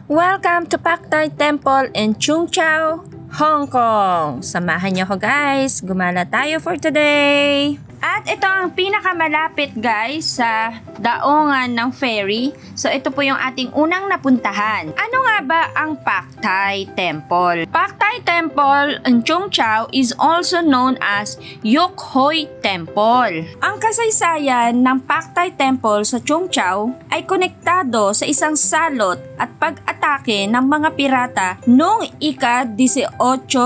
Welcome to Pak Tai Temple in Chung Chau, Hong Kong. Samahan niyo ko guys, gumala tayo for today. At ito ang pinakamalapit guys sa daungan ng ferry. So ito po yung ating unang napuntahan. Ano nga ba ang Pak Tai Temple? Pak Tai Temple in Chung Chau is also known as Yok Hoi Temple. Ang kasaysayan ng Pak Tai Temple sa Chung Chau ay konektado sa isang salot at pag-atake ng mga pirata noong ika-18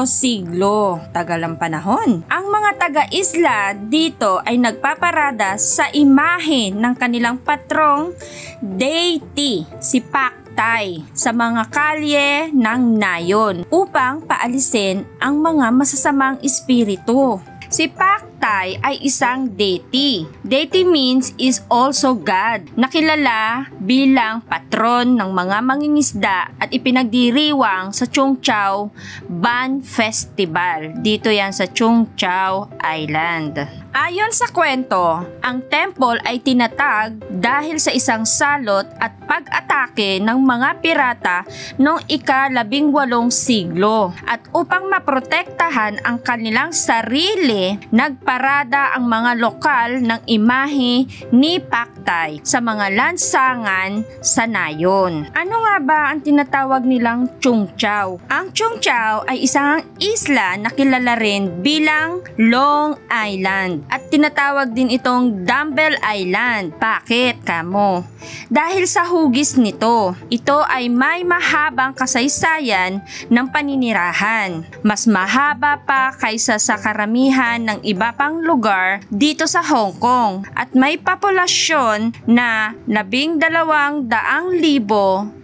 siglo. Tagal ang panahon. Ang mga taga-isla dito ay nagpaparada sa imahe ng kanilang patrong deity, si Pak Tai, sa mga kalye ng nayon upang paalisin ang mga masasamang espiritu. Si Pak Tai ay isang deity. Deity means is also God, nakilala bilang patron ng mga mangingisda at ipinagdiriwang sa Chung Chau Ban Festival. Dito yan sa Chung Chau Island. Ayon sa kwento, ang temple ay tinatag dahil sa isang salot at pag-atake ng mga pirata noong ika-18 siglo. At upang maprotektahan ang kanilang sarili, nagparada ang mga lokal ng imahe ni Pak Tai sa mga lansangan sa nayon. Ano nga ba ang tinatawag nilang Chung Chau? Ang Chung Chau ay isang isla na kilala rin bilang Long Island. At tinatawag din itong Dumbbell Island. Bakit kamo? Dahil sa hugis nito, ito ay may mahabang kasaysayan ng paninirahan. Mas mahaba pa kaysa sa karamihan ng iba pang lugar dito sa Hong Kong at may populasyon na 12,740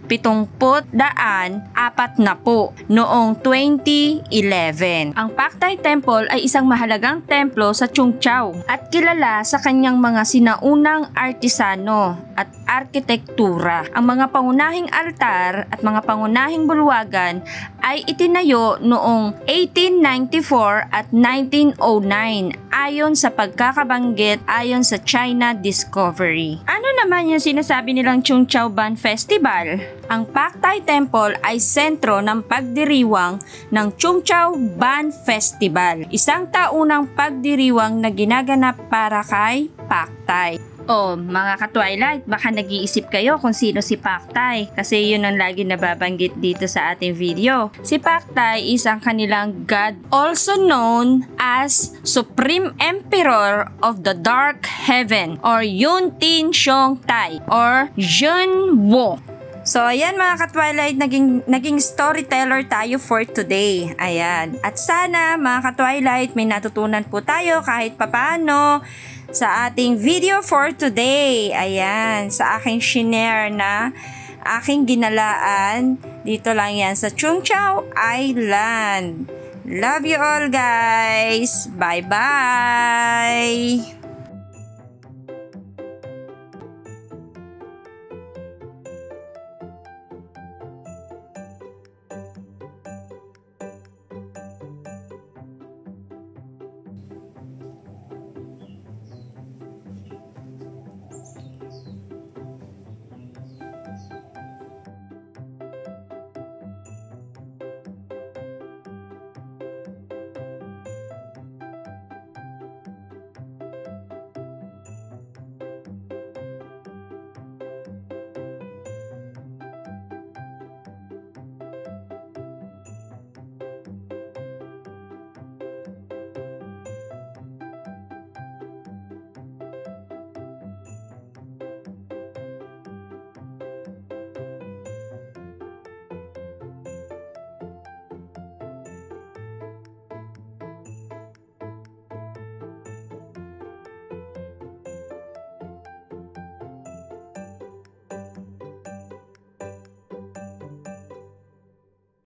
noong 2011. Ang Pak Tai Temple ay isang mahalagang templo sa Chung Chau at kilala sa kanyang mga sinaunang artisano at arkitektura. Ang mga pangunahing altar at mga pangunahing bulwagan ay itinayo noong 1894 at 1909 ayon sa pagkakabanggit ayon sa China Discovery. Ano naman yung sinasabi nilang Chung Chau Ban Festival? Ang Pak Tai Temple ay sentro ng pagdiriwang ng Chung Chau Ban Festival, isang taunang pagdiriwang na ginaganap para kay Pak Tai. Oh, mga ka-Twilight, baka nag-iisip kayo kung sino si Pak Tai kasi yun ang lagi nababanggit dito sa ating video. Si Pak Tai is ang kanilang god, also known as Supreme Emperor of the Dark Heaven or Yun Tin Xiong Tai or Yun Wo. So, ayan mga ka-Twilight, naging storyteller tayo for today. Ayan. At sana mga ka-Twilight, may natutunan po tayo kahit papaano sa ating video for today. Ayan, sa aking shinare na aking ginalaan. Dito lang yan sa Chung Chau Island. Love you all guys. Bye-bye.